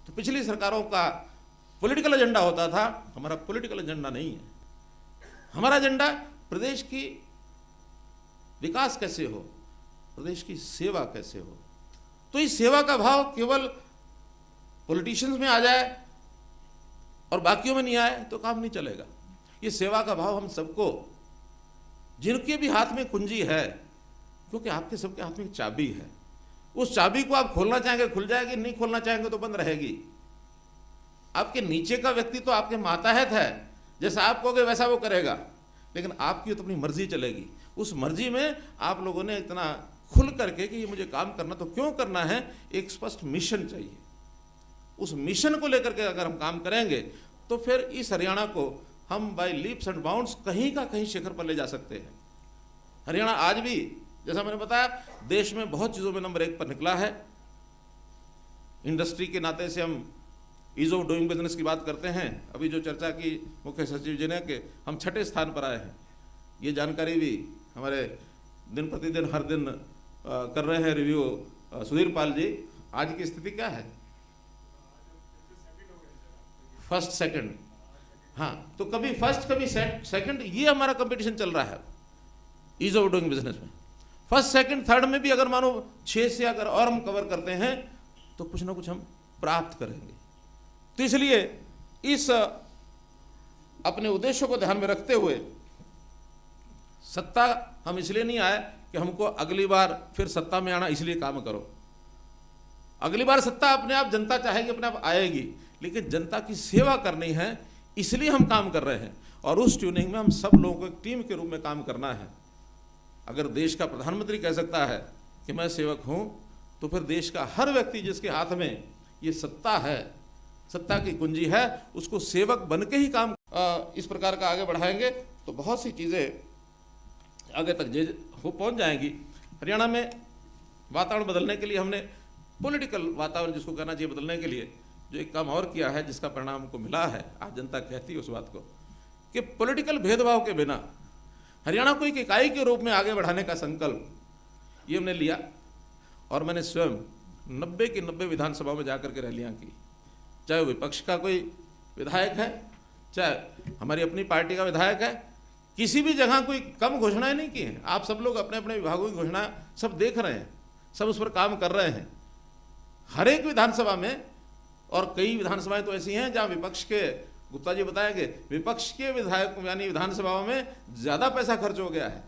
तो पिछली सरकारों का पॉलिटिकल एजेंडा होता था, हमारा पॉलिटिकल एजेंडा नहीं है। हमारा एजेंडा प्रदेश की विकास कैसे हो, प्रदेश की सेवा कैसे हो। तो इस सेवा का भाव केवल पॉलिटिशियंस में आ जाए और बाकियों में नहीं आए तो काम नहीं चलेगा। ये सेवा का भाव हम सबको, जिनके भी हाथ में कुंजी है, क्योंकि आपके सबके हाथ में चाबी है, उस चाबी को आप खोलना चाहेंगे खुल जाएगी, नहीं खोलना चाहेंगे तो बंद रहेगी। आपके नीचे का व्यक्ति तो आपके मातहत है, जैसा आप कहोगे वैसा वो करेगा, लेकिन आपकी तो अपनी मर्जी चलेगी। उस मर्जी में आप लोगों ने इतना खुल करके कि ये मुझे काम करना, तो क्यों करना है, एक स्पष्ट मिशन चाहिए। उस मिशन को लेकर के अगर हम काम करेंगे तो फिर इस हरियाणा को हम बाय लीप्स एंड बाउंड्स कहीं का कहीं शिखर पर ले जा सकते हैं। हरियाणा आज भी, जैसा मैंने बताया, देश में बहुत चीज़ों में नंबर 1 पर निकला है। इंडस्ट्री के नाते से हम ईज ऑफ डूइंग बिजनेस की बात करते हैं। अभी जो चर्चा की मुख्य सचिव जी ने कि हम 6ठे स्थान पर आए हैं, ये जानकारी भी हमारे दिन प्रतिदिन हर दिन कर रहे हैं रिव्यू सुधीर पाल जी। आज की स्थिति क्या है? फर्स्ट सेकंड, हाँ, तो कभी फर्स्ट कभी सेकंड, ये हमारा कंपटीशन चल रहा है ईज ऑफ डूइंग बिजनेस में। फर्स्ट सेकंड थर्ड में भी अगर मानो 6 से अगर और हम कवर करते हैं तो कुछ ना कुछ हम प्राप्त करेंगे। तो इसलिए इस अपने उद्देश्यों को ध्यान में रखते हुए सत्ता हम इसलिए नहीं आए कि हमको अगली बार फिर सत्ता में आना इसलिए काम करो। अगली बार सत्ता अपने आप जनता चाहेगी, अपने आप आएगी, लेकिन जनता की सेवा करनी है, इसलिए हम काम कर रहे हैं। और उस ट्यूनिंग में हम सब लोगों को एक टीम के रूप में काम करना है। अगर देश का प्रधानमंत्री कह सकता है कि मैं सेवक हूं, तो फिर देश का हर व्यक्ति जिसके हाथ में ये सत्ता है, सत्ता की कुंजी है, उसको सेवक बन के ही काम इस प्रकार का आगे बढ़ाएंगे तो बहुत सी चीज़ें आगे तक हो पहुंच जाएंगी। हरियाणा में वातावरण बदलने के लिए हमने पॉलिटिकल वातावरण जिसको कहना चाहिए बदलने के लिए जो एक काम और किया है, जिसका परिणाम हमको मिला है, आज जनता कहती है उस बात को कि पॉलिटिकल भेदभाव के बिना हरियाणा को एक इकाई के रूप में आगे बढ़ाने का संकल्प ये हमने लिया। और मैंने स्वयं 90 की 90 विधानसभाओं में जाकर के रैलियां की, चाहे विपक्ष का कोई विधायक है, चाहे हमारी अपनी पार्टी का विधायक है, किसी भी जगह कोई कम घोषणाएं नहीं की हैं। आप सब लोग अपने अपने विभागों की घोषणा सब देख रहे हैं, सब उस पर काम कर रहे हैं। हर एक विधानसभा में, और कई विधानसभाएं तो ऐसी हैं जहां विपक्ष के, गुप्ता जी बताएंगे, विपक्ष के विधायक यानी विधानसभाओं में ज़्यादा पैसा खर्च हो गया है।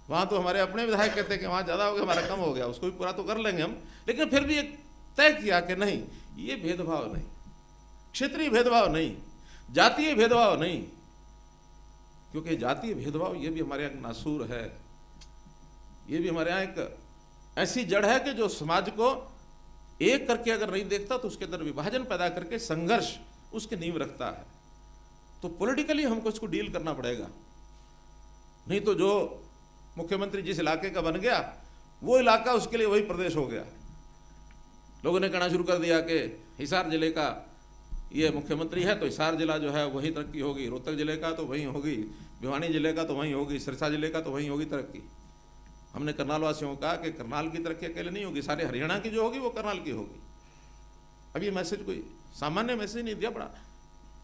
वहाँ तो हमारे अपने विधायक कहते हैं कि वहाँ ज़्यादा हो गया, हमारा कम हो गया, उसको भी पूरा तो कर लेंगे हम, लेकिन फिर भी एक तय किया कि नहीं, ये भेदभाव नहीं, क्षेत्रीय भेदभाव नहीं, जातीय भेदभाव नहीं, क्योंकि जातीय भेदभाव ये भी हमारे यहाँ नासूर है। ये भी हमारे यहाँ एक ऐसी जड़ है कि जो समाज को एक करके अगर नहीं देखता तो उसके अंदर विभाजन पैदा करके संघर्ष उसकी नींव रखता है। तो पॉलिटिकली हमको इसको डील करना पड़ेगा, नहीं तो जो मुख्यमंत्री जिस इलाके का बन गया वो इलाका उसके लिए वही प्रदेश हो गया। लोगों ने कहना शुरू कर दिया कि हिसार जिले का ये मुख्यमंत्री है तो हिसार जिला जो है वही तरक्की होगी, रोहतक जिले का तो वहीं होगी, भिवानी जिले का तो वहीं होगी, सिरसा जिले का तो वहीं होगी तरक्की। हमने करनाल वासियों का कि करनाल की तरक्की अकेले नहीं होगी, सारे हरियाणा की जो होगी वो करनाल की होगी। अब ये मैसेज कोई सामान्य मैसेज नहीं दिया, बड़ा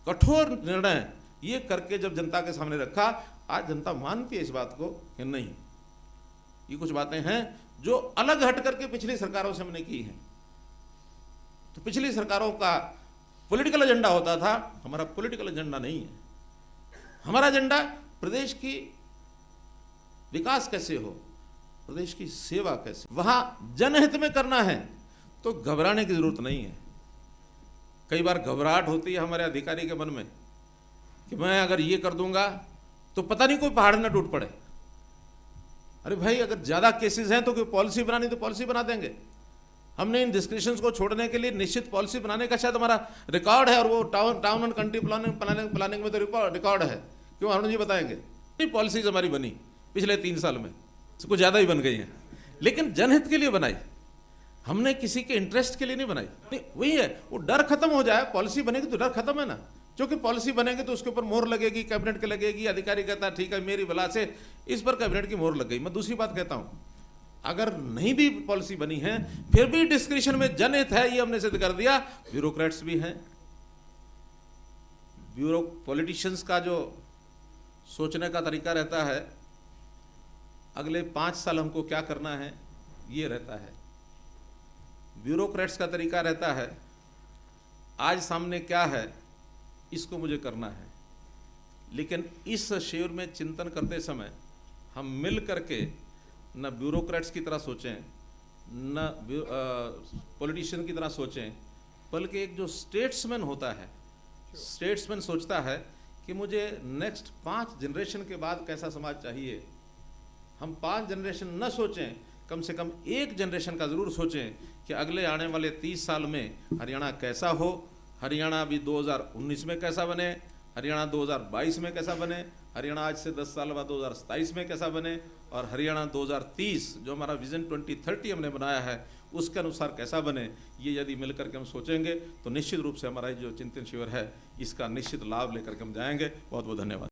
कठोर निर्णय ये करके जब जनता के सामने रखा, आज जनता मानती है इस बात को कि नहीं, ये कुछ बातें हैं जो अलग हट करके पिछली सरकारों से हमने की हैं। तो पिछली सरकारों का पॉलिटिकल एजेंडा होता था, हमारा पॉलिटिकल एजेंडा नहीं है। हमारा एजेंडा प्रदेश की विकास कैसे हो, प्रदेश की सेवा कैसे, वहां जनहित में करना है, तो घबराने की जरूरत नहीं है। कई बार घबराहट होती है हमारे अधिकारी के मन में कि मैं अगर ये कर दूंगा तो पता नहीं कोई पहाड़ न टूट पड़े। अरे भाई, अगर ज्यादा केसेस हैं तो कोई पॉलिसी बनानी तो पॉलिसी बना देंगे। हमने इन डिस्कशंस को छोड़ने के लिए निश्चित पॉलिसी बनाने का शायद हमारा रिकॉर्ड है, और वो टाउन एंड कंट्री प्लानिंग में तो रिकॉर्ड है। क्यों अरुण जी बताएंगे? नहीं, पॉलिसीज हमारी बनी पिछले 3 साल में, कुछ ज़्यादा ही बन गई हैं, लेकिन जनहित के लिए बनाई, हमने किसी के इंटरेस्ट के लिए नहीं बनाई। नहीं, वही है, वो डर खत्म हो जाए। पॉलिसी बनेगी तो डर खत्म है ना, क्योंकि पॉलिसी बनेगी तो उसके ऊपर मोहर लगेगी, कैबिनेट के लगेगी, अधिकारी कहता है ठीक है मेरी बला से इस पर कैबिनेट की मोहर लग गई। मैं दूसरी बात कहता हूँ, अगर नहीं भी पॉलिसी बनी है फिर भी डिस्क्रिप्शन में जनहित है, ये हमने सिद्ध कर दिया। ब्यूरोक्रेट्स भी हैं, पॉलिटिशियंस का जो सोचने का तरीका रहता है, अगले 5 साल हमको क्या करना है ये रहता है। ब्यूरोक्रेट्स का तरीका रहता है, आज सामने क्या है इसको मुझे करना है। लेकिन इस शिविर में चिंतन करते समय हम मिल करके न ब्यूरोक्रेट्स की तरह सोचें, न पॉलिटिशियन की तरह सोचें, बल्कि एक जो स्टेट्समैन होता है, स्टेट्समैन सोचता है कि मुझे नेक्स्ट 5 जनरेशन के बाद कैसा समाज चाहिए। हम 5 जनरेशन न सोचें, कम से कम 1 जनरेशन का ज़रूर सोचें कि अगले आने वाले 30 साल में हरियाणा कैसा हो, हरियाणा अभी 2019 में कैसा बने, हरियाणा 2022 में कैसा बने, हरियाणा आज से 10 साल बाद 2027 में कैसा बने, और हरियाणा 2030 जो हमारा विजन 2030 हमने बनाया है उसके अनुसार कैसा बने। ये यदि मिलकर के हम सोचेंगे तो निश्चित रूप से हमारा जो चिंतन शिविर है इसका निश्चित लाभ लेकर के हम जाएंगे। बहुत बहुत धन्यवाद।